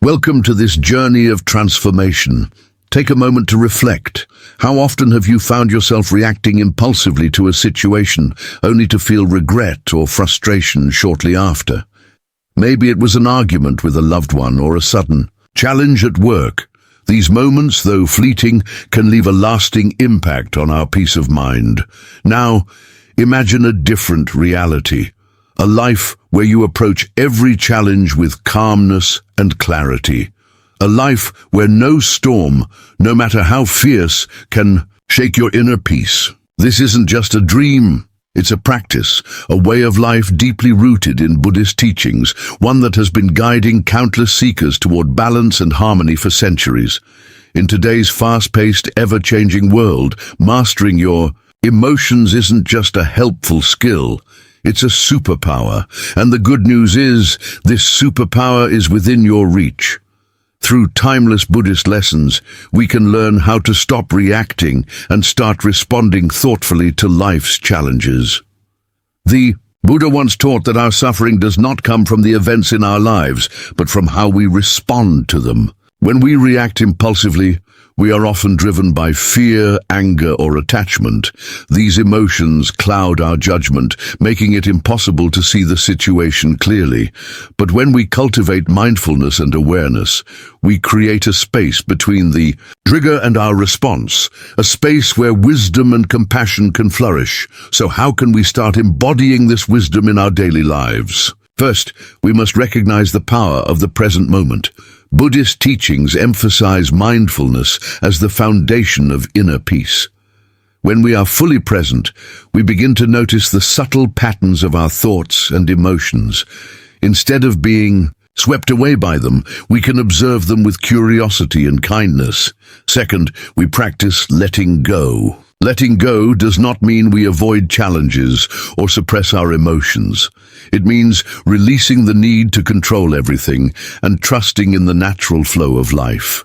Welcome to this journey of transformation. Take a moment to reflect. How often have you found yourself reacting impulsively to a situation, only to feel regret or frustration shortly after? Maybe it was an argument with a loved one or a sudden challenge at work. These moments, though fleeting, can leave a lasting impact on our peace of mind. Now, imagine a different reality. A life where you approach every challenge with calmness and clarity. A life where no storm, no matter how fierce, can shake your inner peace. This isn't just a dream. It's a practice, a way of life deeply rooted in Buddhist teachings, one that has been guiding countless seekers toward balance and harmony for centuries. In today's fast-paced, ever-changing world, mastering your emotions isn't just a helpful skill. It's a superpower, and the good news is, this superpower is within your reach. Through timeless Buddhist lessons, we can learn how to stop reacting and start responding thoughtfully to life's challenges. The Buddha once taught that our suffering does not come from the events in our lives, but from how we respond to them. When we react impulsively, we are often driven by fear, anger, or attachment. These emotions cloud our judgment, making it impossible to see the situation clearly. But when we cultivate mindfulness and awareness, we create a space between the trigger and our response, a space where wisdom and compassion can flourish. So how can we start embodying this wisdom in our daily lives? First, we must recognize the power of the present moment. Buddhist teachings emphasize mindfulness as the foundation of inner peace. When we are fully present, we begin to notice the subtle patterns of our thoughts and emotions. Instead of being swept away by them, we can observe them with curiosity and kindness. Second, we practice letting go. Letting go does not mean we avoid challenges or suppress our emotions. It means releasing the need to control everything and trusting in the natural flow of life.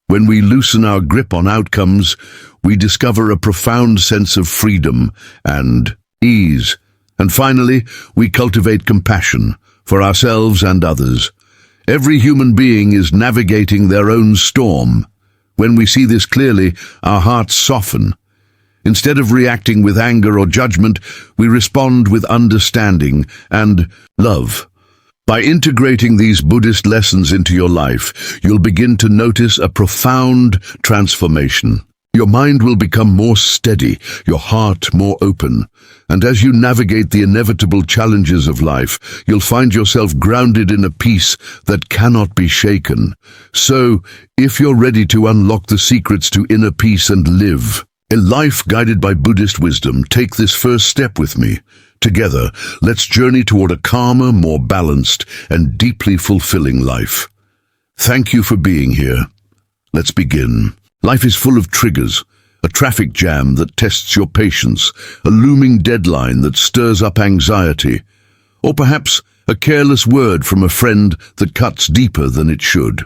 When we loosen our grip on outcomes, we discover a profound sense of freedom and ease. And finally, we cultivate compassion for ourselves and others. Every human being is navigating their own storm. When we see this clearly, our hearts soften. Instead of reacting with anger or judgment, we respond with understanding and love. By integrating these Buddhist lessons into your life, you'll begin to notice a profound transformation. Your mind will become more steady, your heart more open, and as you navigate the inevitable challenges of life, you'll find yourself grounded in a peace that cannot be shaken. So, if you're ready to unlock the secrets to inner peace and live a life guided by Buddhist wisdom, take this first step with me. Together, let's journey toward a calmer, more balanced, and deeply fulfilling life. Thank you for being here. Let's begin. Life is full of triggers, a traffic jam that tests your patience, a looming deadline that stirs up anxiety, or perhaps a careless word from a friend that cuts deeper than it should.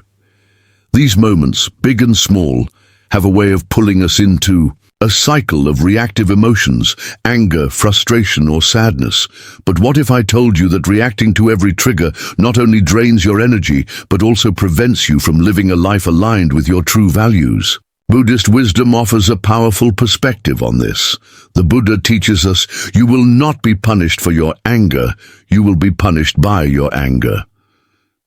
These moments, big and small, have a way of pulling us into a cycle of reactive emotions, anger, frustration, or sadness. But what if I told you that reacting to every trigger not only drains your energy, but also prevents you from living a life aligned with your true values? Buddhist wisdom offers a powerful perspective on this. The Buddha teaches us, you will not be punished for your anger, you will be punished by your anger.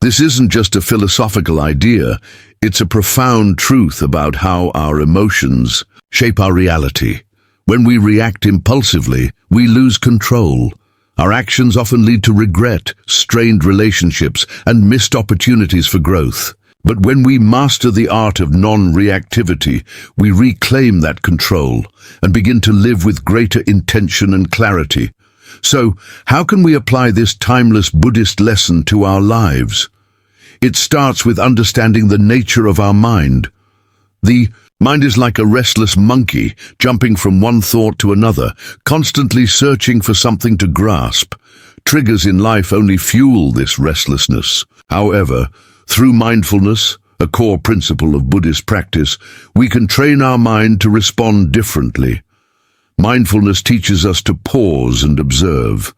This isn't just a philosophical idea, it's a profound truth about how our emotions shape our reality. When we react impulsively, we lose control. Our actions often lead to regret, strained relationships, and missed opportunities for growth. But when we master the art of non-reactivity, we reclaim that control and begin to live with greater intention and clarity. So, how can we apply this timeless Buddhist lesson to our lives? It starts with understanding the nature of our mind. The mind is like a restless monkey, jumping from one thought to another, constantly searching for something to grasp. Triggers in life only fuel this restlessness. However, through mindfulness, a core principle of Buddhist practice, we can train our mind to respond differently. Mindfulness teaches us to pause and observe.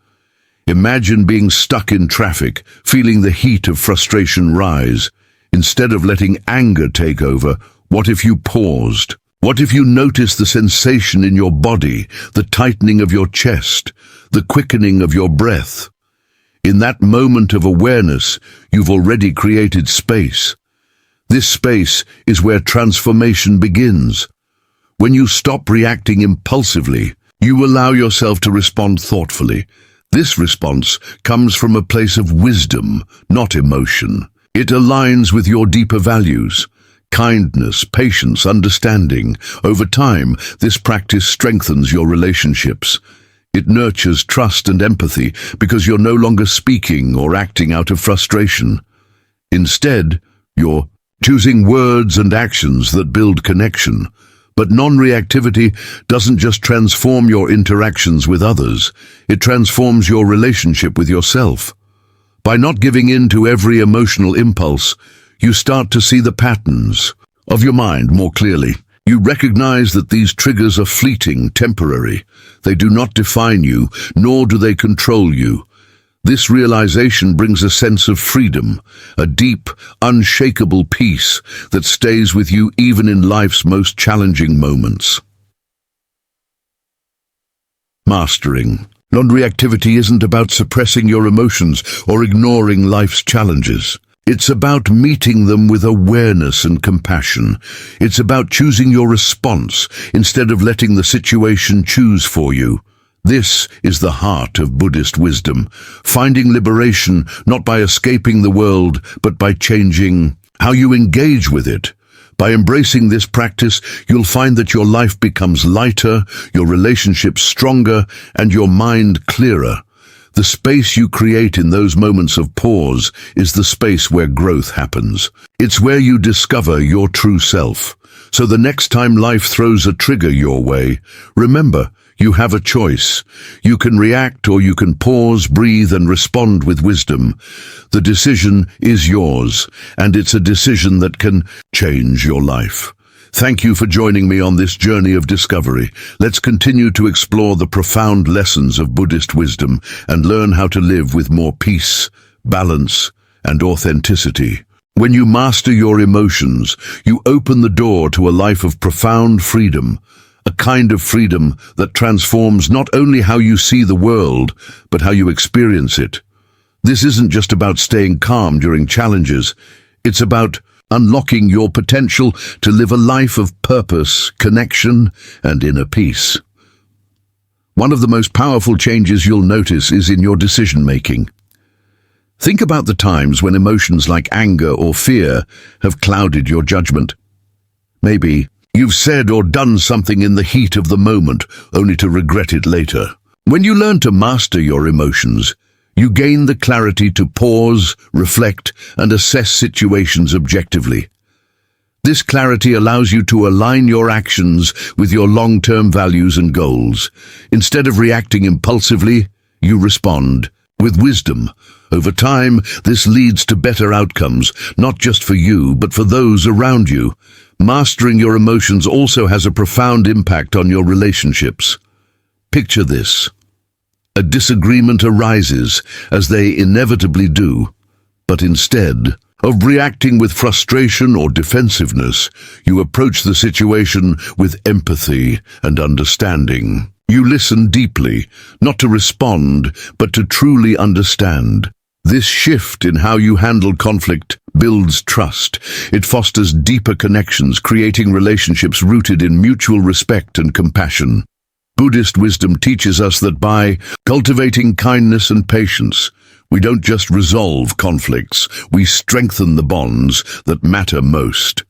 Imagine being stuck in traffic, feeling the heat of frustration rise. Instead of letting anger take over, what if you paused? What if you noticed the sensation in your body, the tightening of your chest, the quickening of your breath? In that moment of awareness, you've already created space. This space is where transformation begins. When you stop reacting impulsively, you allow yourself to respond thoughtfully. This response comes from a place of wisdom, not emotion. It aligns with your deeper values: kindness, patience, understanding. Over time, this practice strengthens your relationships. It nurtures trust and empathy because you're no longer speaking or acting out of frustration. Instead, you're choosing words and actions that build connection. But non-reactivity doesn't just transform your interactions with others, it transforms your relationship with yourself. By not giving in to every emotional impulse, you start to see the patterns of your mind more clearly. You recognize that these triggers are fleeting, temporary. They do not define you, nor do they control you. This realization brings a sense of freedom, a deep, unshakable peace that stays with you even in life's most challenging moments. Mastering. Non-reactivity isn't about suppressing your emotions or ignoring life's challenges. It's about meeting them with awareness and compassion. It's about choosing your response instead of letting the situation choose for you. This is the heart of Buddhist wisdom, finding liberation not by escaping the world, but by changing how you engage with it. By embracing this practice, you'll find that your life becomes lighter, your relationships stronger, and your mind clearer. The space you create in those moments of pause is the space where growth happens. It's where you discover your true self. So the next time life throws a trigger your way, remember, you have a choice. You can react or you can pause, breathe, and respond with wisdom. The decision is yours, and it's a decision that can change your life. Thank you for joining me on this journey of discovery. Let's continue to explore the profound lessons of Buddhist wisdom and learn how to live with more peace, balance, and authenticity. When you master your emotions, you open the door to a life of profound freedom, a kind of freedom that transforms not only how you see the world, but how you experience it. This isn't just about staying calm during challenges. It's about unlocking your potential to live a life of purpose, connection, and inner peace. One of the most powerful changes you'll notice is in your decision-making. Think about the times when emotions like anger or fear have clouded your judgment. Maybe you've said or done something in the heat of the moment, only to regret it later. When you learn to master your emotions, you gain the clarity to pause, reflect, and assess situations objectively. This clarity allows you to align your actions with your long-term values and goals. Instead of reacting impulsively, you respond with wisdom. Over time, this leads to better outcomes, not just for you, but for those around you. Mastering your emotions also has a profound impact on your relationships. Picture this. A disagreement arises, as they inevitably do, but instead of reacting with frustration or defensiveness, you approach the situation with empathy and understanding. You listen deeply, not to respond, but to truly understand. This shift in how you handle conflict builds trust. It fosters deeper connections, creating relationships rooted in mutual respect and compassion. Buddhist wisdom teaches us that by cultivating kindness and patience, we don't just resolve conflicts, we strengthen the bonds that matter most.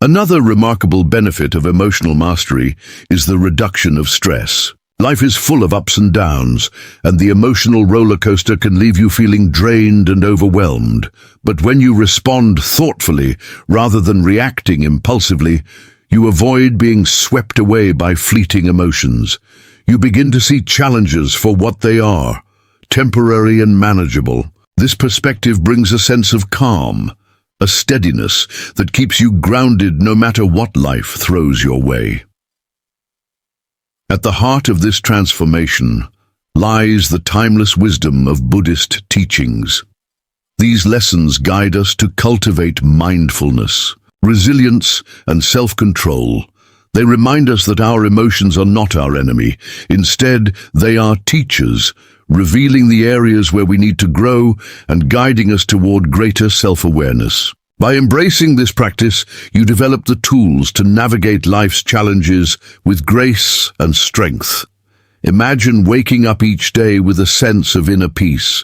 Another remarkable benefit of emotional mastery is the reduction of stress. Life is full of ups and downs, and the emotional roller coaster can leave you feeling drained and overwhelmed. But when you respond thoughtfully, rather than reacting impulsively, you avoid being swept away by fleeting emotions. You begin to see challenges for what they are, temporary and manageable. This perspective brings a sense of calm, a steadiness that keeps you grounded no matter what life throws your way. At the heart of this transformation lies the timeless wisdom of Buddhist teachings. These lessons guide us to cultivate mindfulness, resilience, and self-control. They remind us that our emotions are not our enemy. Instead, they are teachers, revealing the areas where we need to grow and guiding us toward greater self-awareness. By embracing this practice, you develop the tools to navigate life's challenges with grace and strength. Imagine waking up each day with a sense of inner peace.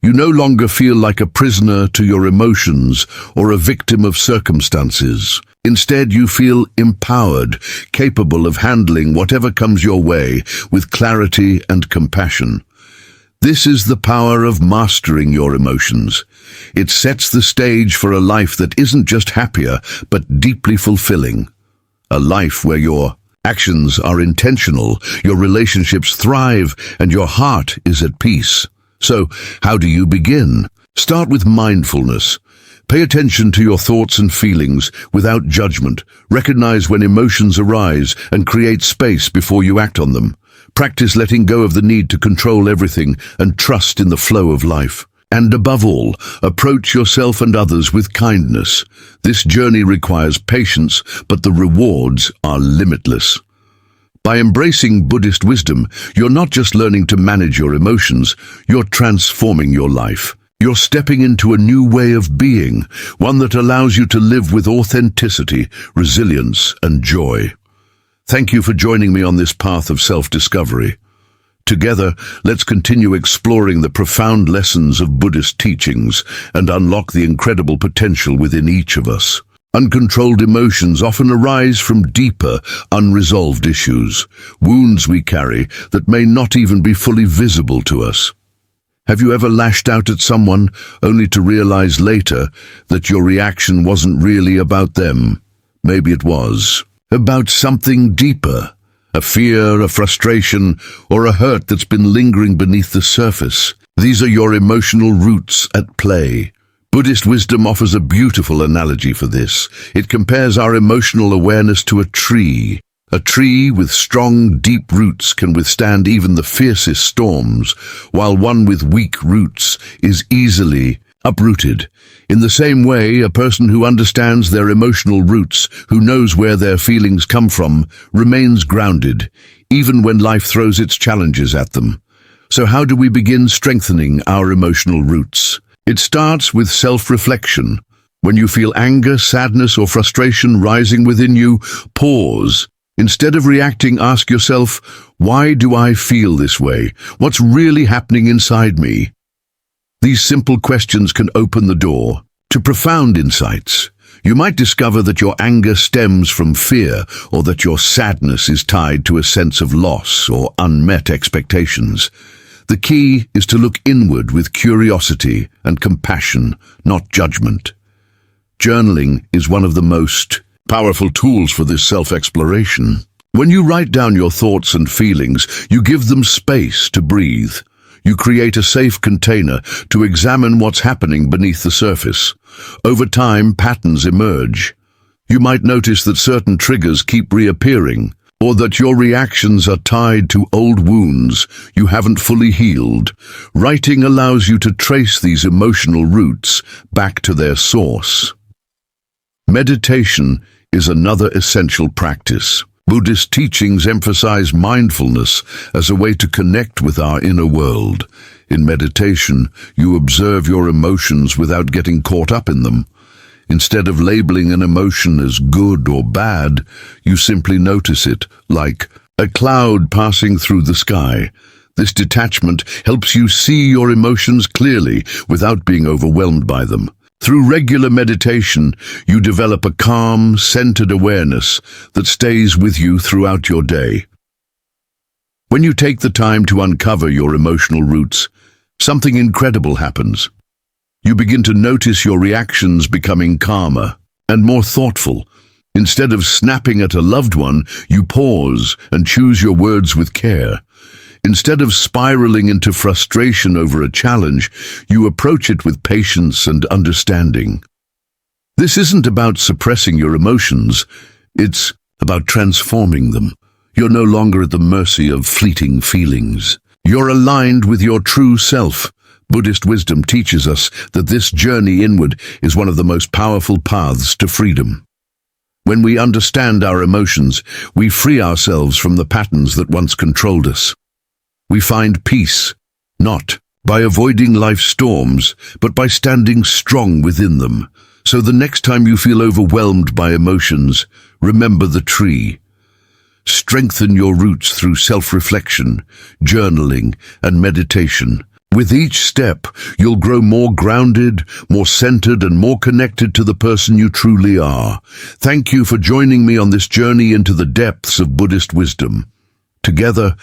You no longer feel like a prisoner to your emotions or a victim of circumstances. Instead, you feel empowered, capable of handling whatever comes your way with clarity and compassion. This is the power of mastering your emotions. It sets the stage for a life that isn't just happier, but deeply fulfilling. A life where your actions are intentional, your relationships thrive, and your heart is at peace. So, how do you begin? Start with mindfulness. Pay attention to your thoughts and feelings without judgment. Recognize when emotions arise and create space before you act on them. Practice letting go of the need to control everything and trust in the flow of life. And above all, approach yourself and others with kindness. This journey requires patience, but the rewards are limitless. By embracing Buddhist wisdom, you're not just learning to manage your emotions, you're transforming your life. You're stepping into a new way of being, one that allows you to live with authenticity, resilience, and joy. Thank you for joining me on this path of self-discovery. Together, let's continue exploring the profound lessons of Buddhist teachings and unlock the incredible potential within each of us. Uncontrolled emotions often arise from deeper, unresolved issues, wounds we carry that may not even be fully visible to us. Have you ever lashed out at someone only to realize later that your reaction wasn't really about them? Maybe it was about something deeper, a fear, a frustration, or a hurt that's been lingering beneath the surface. These are your emotional roots at play. Buddhist wisdom offers a beautiful analogy for this. It compares our emotional awareness to a tree. A tree with strong, deep roots can withstand even the fiercest storms, while one with weak roots is easily uprooted. In the same way, a person who understands their emotional roots, who knows where their feelings come from, remains grounded, even when life throws its challenges at them. So how do we begin strengthening our emotional roots? It starts with self-reflection. When you feel anger, sadness, or frustration rising within you, pause. Instead of reacting, ask yourself, why do I feel this way? What's really happening inside me? These simple questions can open the door to profound insights. You might discover that your anger stems from fear, or that your sadness is tied to a sense of loss or unmet expectations. The key is to look inward with curiosity and compassion, not judgment. Journaling is one of the most powerful tools for this self-exploration. When you write down your thoughts and feelings, you give them space to breathe. You create a safe container to examine what's happening beneath the surface. Over time, patterns emerge. You might notice that certain triggers keep reappearing, or that your reactions are tied to old wounds you haven't fully healed. Writing allows you to trace these emotional roots back to their source. Meditation is another essential practice. Buddhist teachings emphasize mindfulness as a way to connect with our inner world. In meditation, you observe your emotions without getting caught up in them. Instead of labeling an emotion as good or bad, you simply notice it, like a cloud passing through the sky. This detachment helps you see your emotions clearly without being overwhelmed by them. Through regular meditation, you develop a calm, centered awareness that stays with you throughout your day. When you take the time to uncover your emotional roots, something incredible happens. You begin to notice your reactions becoming calmer and more thoughtful. Instead of snapping at a loved one, you pause and choose your words with care. Instead of spiraling into frustration over a challenge, you approach it with patience and understanding. This isn't about suppressing your emotions, it's about transforming them. You're no longer at the mercy of fleeting feelings. You're aligned with your true self, Buddhist wisdom teaches us that this journey inward is one of the most powerful paths to freedom. When we understand our emotions, we free ourselves from the patterns that once controlled us. We find peace, not by avoiding life's storms, but by standing strong within them. So the next time you feel overwhelmed by emotions, remember the tree. Strengthen your roots through self-reflection, journaling, and meditation. With each step, you'll grow more grounded, more centered, and more connected to the person you truly are. Thank you for joining me on this journey into the depths of Buddhist wisdom. Together,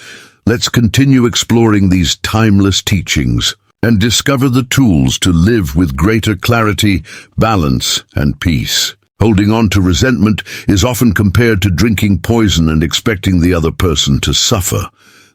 let's continue exploring these timeless teachings and discover the tools to live with greater clarity, balance, and peace. Holding on to resentment is often compared to drinking poison and expecting the other person to suffer.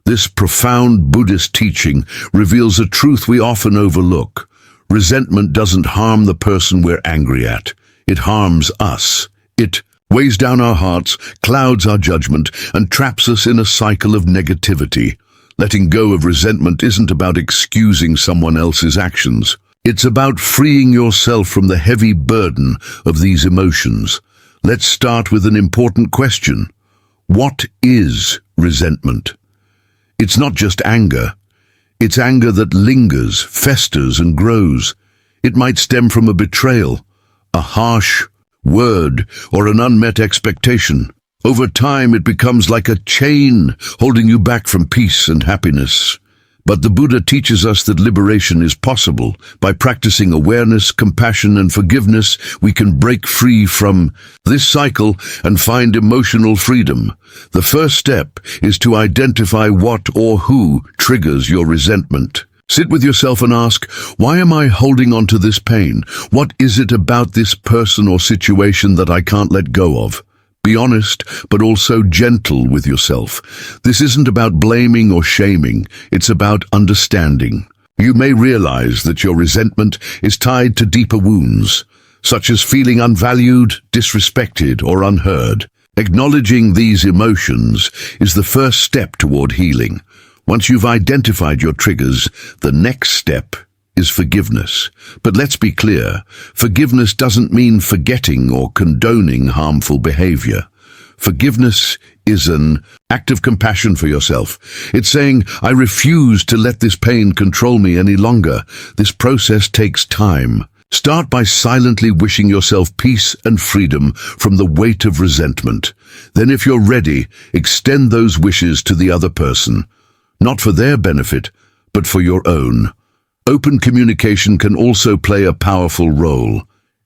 This profound Buddhist teaching reveals a truth we often overlook. Resentment doesn't harm the person we're angry at. It harms us. It weighs down our hearts, clouds our judgment, and traps us in a cycle of negativity. Letting go of resentment isn't about excusing someone else's actions. It's about freeing yourself from the heavy burden of these emotions. Let's start with an important question. What is resentment? It's not just anger. It's anger that lingers, festers, and grows. It might stem from a betrayal, a harsh word, or an unmet expectation. Over time, it becomes like a chain holding you back from peace and happiness. But the Buddha teaches us that liberation is possible. By practicing awareness, compassion, and forgiveness, we can break free from this cycle and find emotional freedom. The first step is to identify what or who triggers your resentment. Sit with yourself and ask, why am I holding on to this pain? What is it about this person or situation that I can't let go of? Be honest, but also gentle with yourself. This isn't about blaming or shaming. It's about understanding. You may realize that your resentment is tied to deeper wounds, such as feeling unvalued, disrespected, or unheard. Acknowledging these emotions is the first step toward healing. Once you've identified your triggers, the next step is forgiveness. But let's be clear, forgiveness doesn't mean forgetting or condoning harmful behavior. Forgiveness is an act of compassion for yourself. It's saying, I refuse to let this pain control me any longer. This process takes time. Start by silently wishing yourself peace and freedom from the weight of resentment. Then if you're ready, extend those wishes to the other person. Not for their benefit, but for your own. Open communication can also play a powerful role.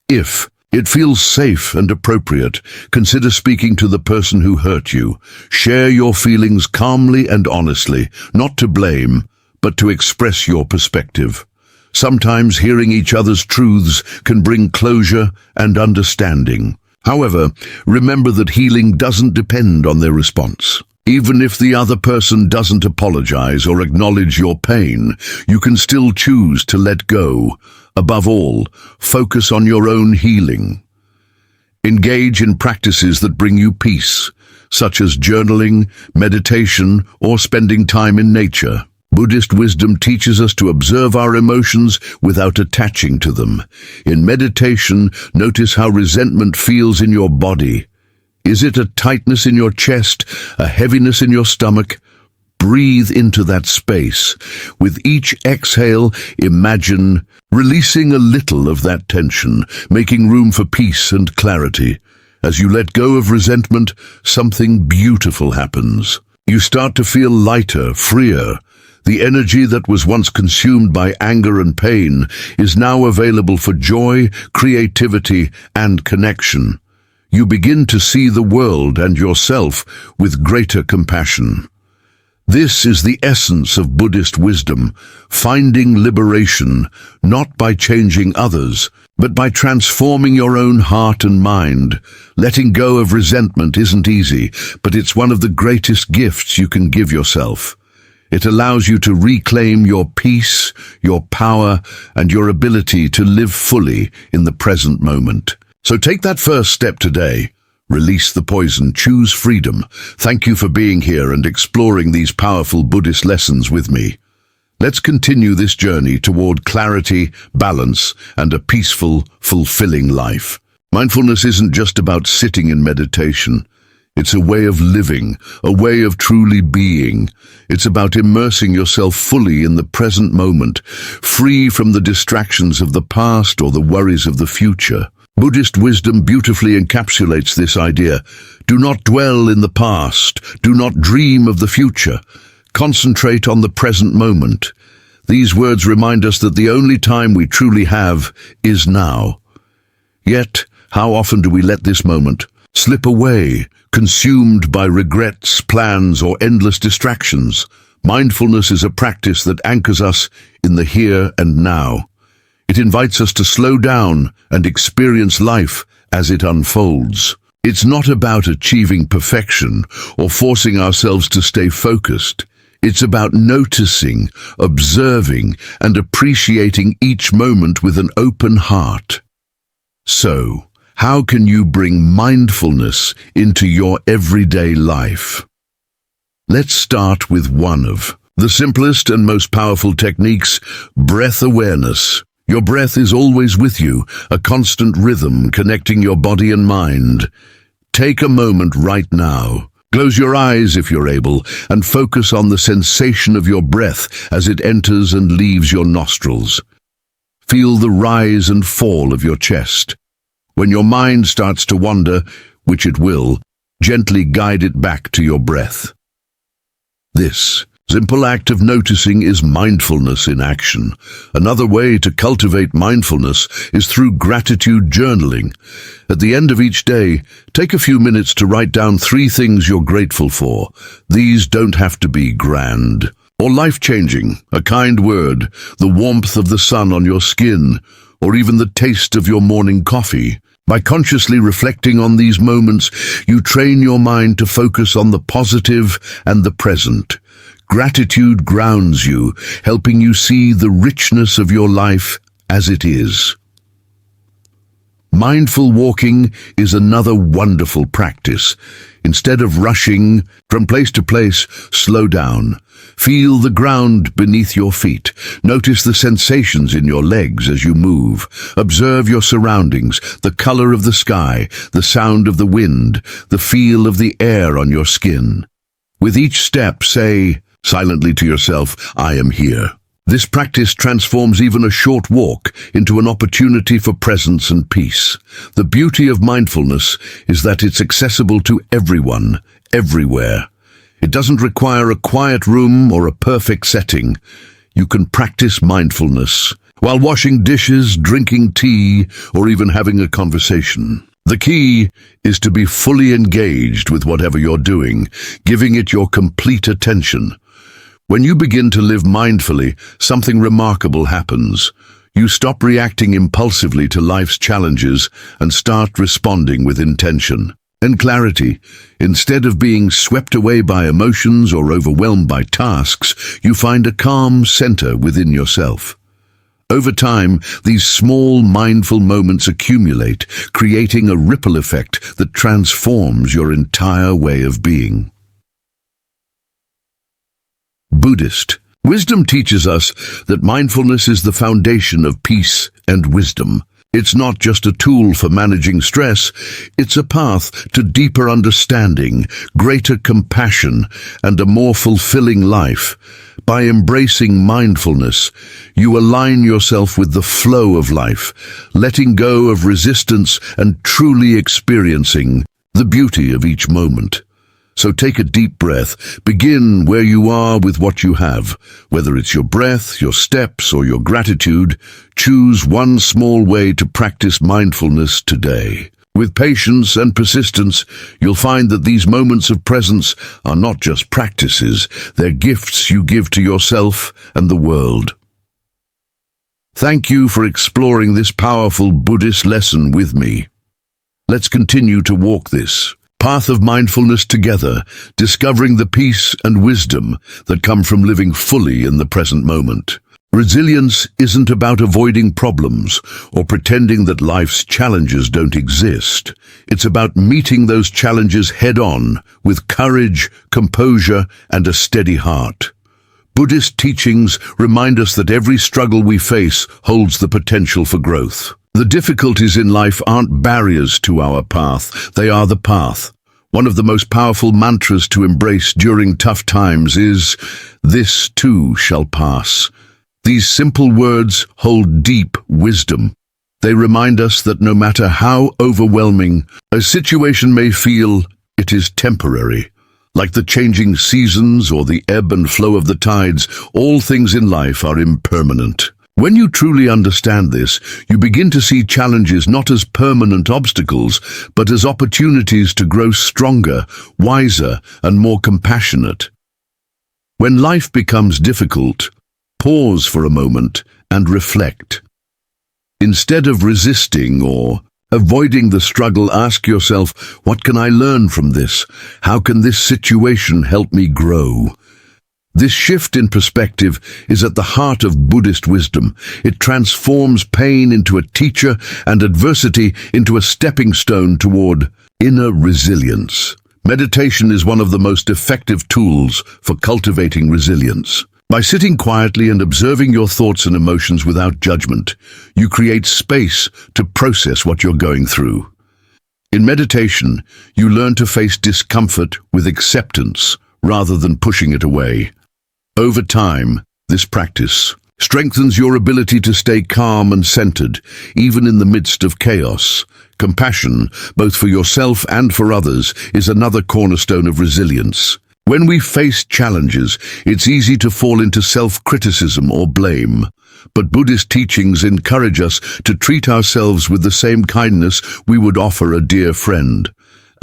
If it feels safe and appropriate, consider speaking to the person who hurt you. Share your feelings calmly and honestly, not to blame, but to express your perspective. Sometimes hearing each other's truths can bring closure and understanding. However, remember that healing doesn't depend on their response. Even if the other person doesn't apologize or acknowledge your pain, you can still choose to let go. Above all, focus on your own healing. Engage in practices that bring you peace, such as journaling, meditation, or spending time in nature. Buddhist wisdom teaches us to observe our emotions without attaching to them. In meditation, notice how resentment feels in your body. Is it a tightness in your chest, a heaviness in your stomach? Breathe into that space. With each exhale, imagine releasing a little of that tension, making room for peace and clarity. As you let go of resentment, something beautiful happens. You start to feel lighter, freer. The energy that was once consumed by anger and pain is now available for joy, creativity, and connection. You begin to see the world and yourself with greater compassion. This is the essence of Buddhist wisdom, finding liberation, not by changing others, but by transforming your own heart and mind. Letting go of resentment isn't easy, but it's one of the greatest gifts you can give yourself. It allows you to reclaim your peace, your power, and your ability to live fully in the present moment. So take that first step today. Release the poison, choose freedom. Thank you for being here and exploring these powerful Buddhist lessons with me. Let's continue this journey toward clarity, balance, and a peaceful, fulfilling life. Mindfulness isn't just about sitting in meditation. It's a way of living, a way of truly being. It's about immersing yourself fully in the present moment, free from the distractions of the past or the worries of the future. Buddhist wisdom beautifully encapsulates this idea. Do not dwell in the past. Do not dream of the future. Concentrate on the present moment. These words remind us that the only time we truly have is now. Yet, how often do we let this moment slip away, consumed by regrets, plans, or endless distractions? Mindfulness is a practice that anchors us in the here and now. It invites us to slow down and experience life as it unfolds. It's not about achieving perfection or forcing ourselves to stay focused. It's about noticing, observing, and appreciating each moment with an open heart. So, how can you bring mindfulness into your everyday life? Let's start with one of the simplest and most powerful techniques, breath awareness. Your breath is always with you, a constant rhythm connecting your body and mind. Take a moment right now. Close your eyes if you're able, and focus on the sensation of your breath as it enters and leaves your nostrils. Feel the rise and fall of your chest. When your mind starts to wander, which it will, gently guide it back to your breath. This simple act of noticing is mindfulness in action. Another way to cultivate mindfulness is through gratitude journaling. At the end of each day, take a few minutes to write down 3 things you're grateful for. These don't have to be grand or life-changing. A kind word, the warmth of the sun on your skin, or even the taste of your morning coffee. By consciously reflecting on these moments, you train your mind to focus on the positive and the present. Gratitude grounds you, helping you see the richness of your life as it is. Mindful walking is another wonderful practice. Instead of rushing from place to place, slow down. Feel the ground beneath your feet. Notice the sensations in your legs as you move. Observe your surroundings, the color of the sky, the sound of the wind, the feel of the air on your skin. With each step, say silently to yourself, I am here. This practice transforms even a short walk into an opportunity for presence and peace. The beauty of mindfulness is that it's accessible to everyone, everywhere. It doesn't require a quiet room or a perfect setting. You can practice mindfulness while washing dishes, drinking tea, or even having a conversation. The key is to be fully engaged with whatever you're doing, giving it your complete attention. When you begin to live mindfully, something remarkable happens. You stop reacting impulsively to life's challenges and start responding with intention and clarity. Instead of being swept away by emotions or overwhelmed by tasks, you find a calm center within yourself. Over time, these small mindful moments accumulate, creating a ripple effect that transforms your entire way of being. Buddhist wisdom teaches us that mindfulness is the foundation of peace and wisdom. It's not just a tool for managing stress, it's a path to deeper understanding, greater compassion, and a more fulfilling life. By embracing mindfulness, you align yourself with the flow of life, letting go of resistance and truly experiencing the beauty of each moment. So take a deep breath. Begin where you are with what you have. Whether it's your breath, your steps, or your gratitude, choose one small way to practice mindfulness today. With patience and persistence, you'll find that these moments of presence are not just practices, they're gifts you give to yourself and the world. Thank you for exploring this powerful Buddhist lesson with me. Let's continue to walk this path of mindfulness together, discovering the peace and wisdom that come from living fully in the present moment. Resilience isn't about avoiding problems or pretending that life's challenges don't exist. It's about meeting those challenges head-on with courage, composure, and a steady heart. Buddhist teachings remind us that every struggle we face holds the potential for growth. The difficulties in life aren't barriers to our path, they are the path. One of the most powerful mantras to embrace during tough times is, "This too shall pass." These simple words hold deep wisdom. They remind us that no matter how overwhelming a situation may feel, it is temporary. Like the changing seasons or the ebb and flow of the tides, all things in life are impermanent. When you truly understand this, you begin to see challenges not as permanent obstacles, but as opportunities to grow stronger, wiser, and more compassionate. When life becomes difficult, pause for a moment and reflect. Instead of resisting or avoiding the struggle, ask yourself, what can I learn from this? How can this situation help me grow? This shift in perspective is at the heart of Buddhist wisdom. It transforms pain into a teacher and adversity into a stepping stone toward inner resilience. Meditation is one of the most effective tools for cultivating resilience. By sitting quietly and observing your thoughts and emotions without judgment, you create space to process what you're going through. In meditation, you learn to face discomfort with acceptance rather than pushing it away. Over time, this practice strengthens your ability to stay calm and centered, even in the midst of chaos. Compassion, both for yourself and for others, is another cornerstone of resilience. When we face challenges, it's easy to fall into self-criticism or blame. But Buddhist teachings encourage us to treat ourselves with the same kindness we would offer a dear friend.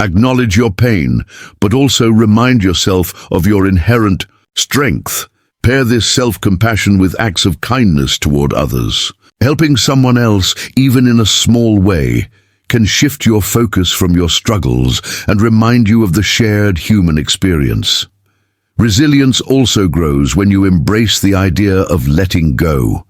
Acknowledge your pain, but also remind yourself of your inherent strength. Pair this self-compassion with acts of kindness toward others. Helping someone else, even in a small way, can shift your focus from your struggles and remind you of the shared human experience. Resilience also grows when you embrace the idea of letting go.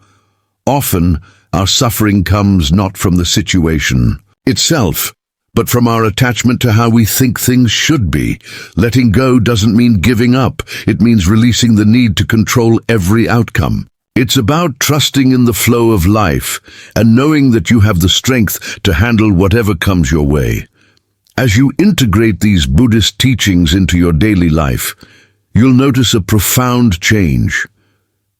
Often, our suffering comes not from the situation itself, but from our attachment to how we think things should be. Letting go doesn't mean giving up. It means releasing the need to control every outcome. It's about trusting in the flow of life and knowing that you have the strength to handle whatever comes your way. As you integrate these Buddhist teachings into your daily life, you'll notice a profound change.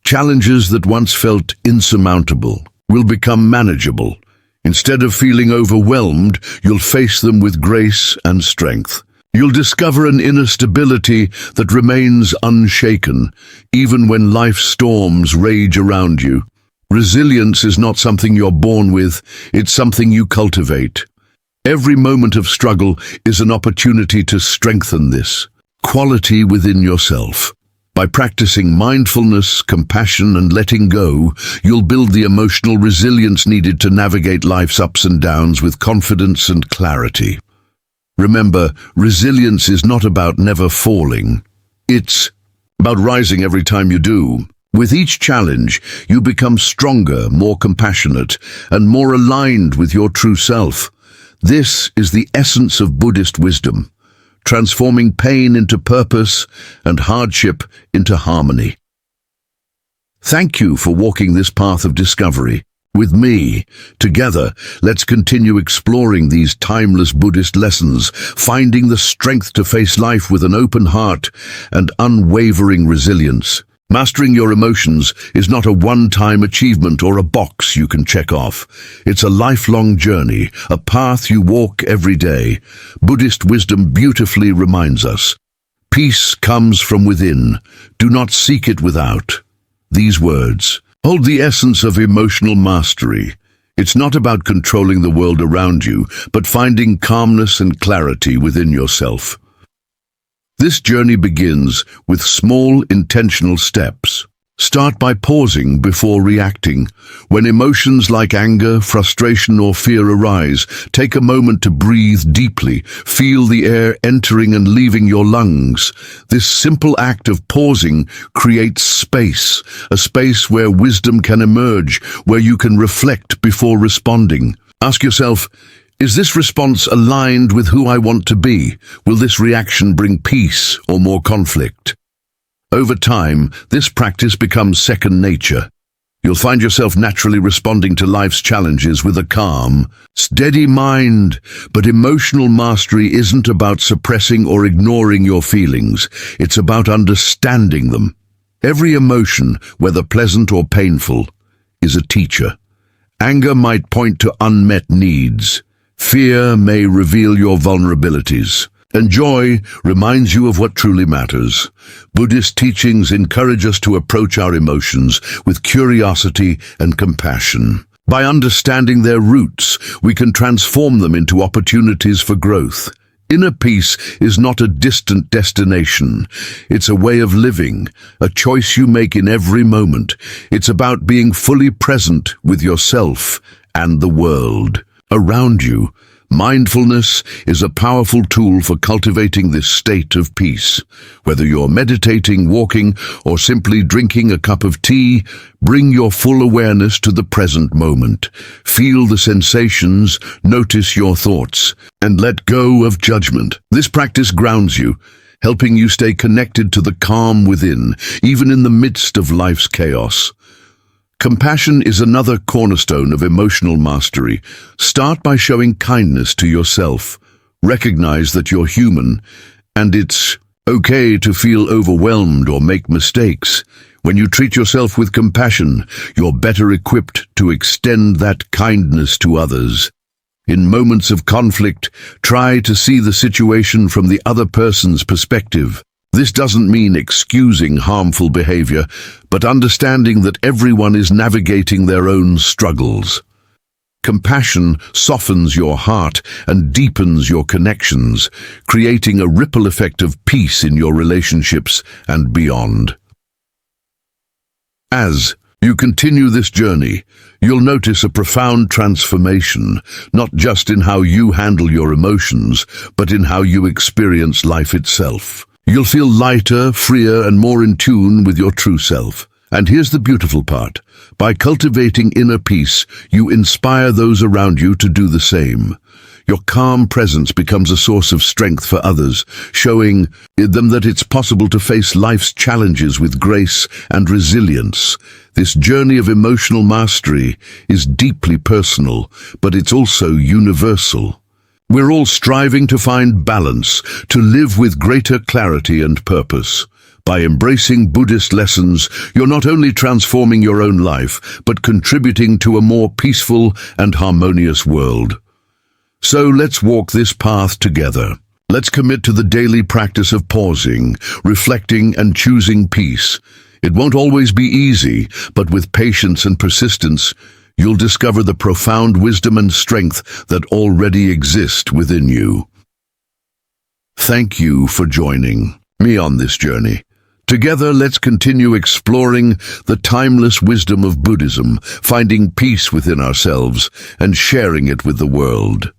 Challenges that once felt insurmountable will become manageable. Instead of feeling overwhelmed, you'll face them with grace and strength. You'll discover an inner stability that remains unshaken, even when life's storms rage around you. Resilience is not something you're born with, it's something you cultivate. Every moment of struggle is an opportunity to strengthen this quality within yourself. By practicing mindfulness, compassion, and letting go, you'll build the emotional resilience needed to navigate life's ups and downs with confidence and clarity. Remember, resilience is not about never falling. It's about rising every time you do. With each challenge, you become stronger, more compassionate, and more aligned with your true self. This is the essence of Buddhist wisdom, transforming pain into purpose and hardship into harmony. Thank you for walking this path of discovery with me. Together, let's continue exploring these timeless Buddhist lessons, finding the strength to face life with an open heart and unwavering resilience. Mastering your emotions is not a one-time achievement or a box you can check off. It's a lifelong journey, a path you walk every day. Buddhist wisdom beautifully reminds us, peace comes from within. Do not seek it without. These words hold the essence of emotional mastery. It's not about controlling the world around you, but finding calmness and clarity within yourself. This journey begins with small, intentional steps. Start by pausing before reacting. When emotions like anger, frustration, or fear arise, take a moment to breathe deeply. Feel the air entering and leaving your lungs. This simple act of pausing creates space, a space where wisdom can emerge, where you can reflect before responding. Ask yourself, is this response aligned with who I want to be? Will this reaction bring peace or more conflict? Over time, this practice becomes second nature. You'll find yourself naturally responding to life's challenges with a calm, steady mind. But emotional mastery isn't about suppressing or ignoring your feelings. It's about understanding them. Every emotion, whether pleasant or painful, is a teacher. Anger might point to unmet needs. Fear may reveal your vulnerabilities. And joy reminds you of what truly matters. Buddhist teachings encourage us to approach our emotions with curiosity and compassion. By understanding their roots, we can transform them into opportunities for growth. Inner peace is not a distant destination. It's a way of living, a choice you make in every moment. It's about being fully present with yourself and the world around you. Mindfulness is a powerful tool for cultivating this state of peace. Whether you're meditating, walking, or simply drinking a cup of tea, bring your full awareness to the present moment. Feel the sensations, notice your thoughts, and let go of judgment. This practice grounds you, helping you stay connected to the calm within, even in the midst of life's chaos. Compassion is another cornerstone of emotional mastery. Start by showing kindness to yourself. Recognize that you're human, and it's okay to feel overwhelmed or make mistakes. When you treat yourself with compassion, you're better equipped to extend that kindness to others. In moments of conflict, try to see the situation from the other person's perspective. This doesn't mean excusing harmful behavior, but understanding that everyone is navigating their own struggles. Compassion softens your heart and deepens your connections, creating a ripple effect of peace in your relationships and beyond. As you continue this journey, you'll notice a profound transformation, not just in how you handle your emotions, but in how you experience life itself. You'll feel lighter, freer, and more in tune with your true self. And here's the beautiful part. By cultivating inner peace, you inspire those around you to do the same. Your calm presence becomes a source of strength for others, showing them that it's possible to face life's challenges with grace and resilience. This journey of emotional mastery is deeply personal, but it's also universal. We're all striving to find balance, to live with greater clarity and purpose. By embracing Buddhist lessons, you're not only transforming your own life, but contributing to a more peaceful and harmonious world. So let's walk this path together. Let's commit to the daily practice of pausing, reflecting, and choosing peace. It won't always be easy, but with patience and persistence, you'll discover the profound wisdom and strength that already exist within you. Thank you for joining me on this journey. Together, let's continue exploring the timeless wisdom of Buddhism, finding peace within ourselves and sharing it with the world.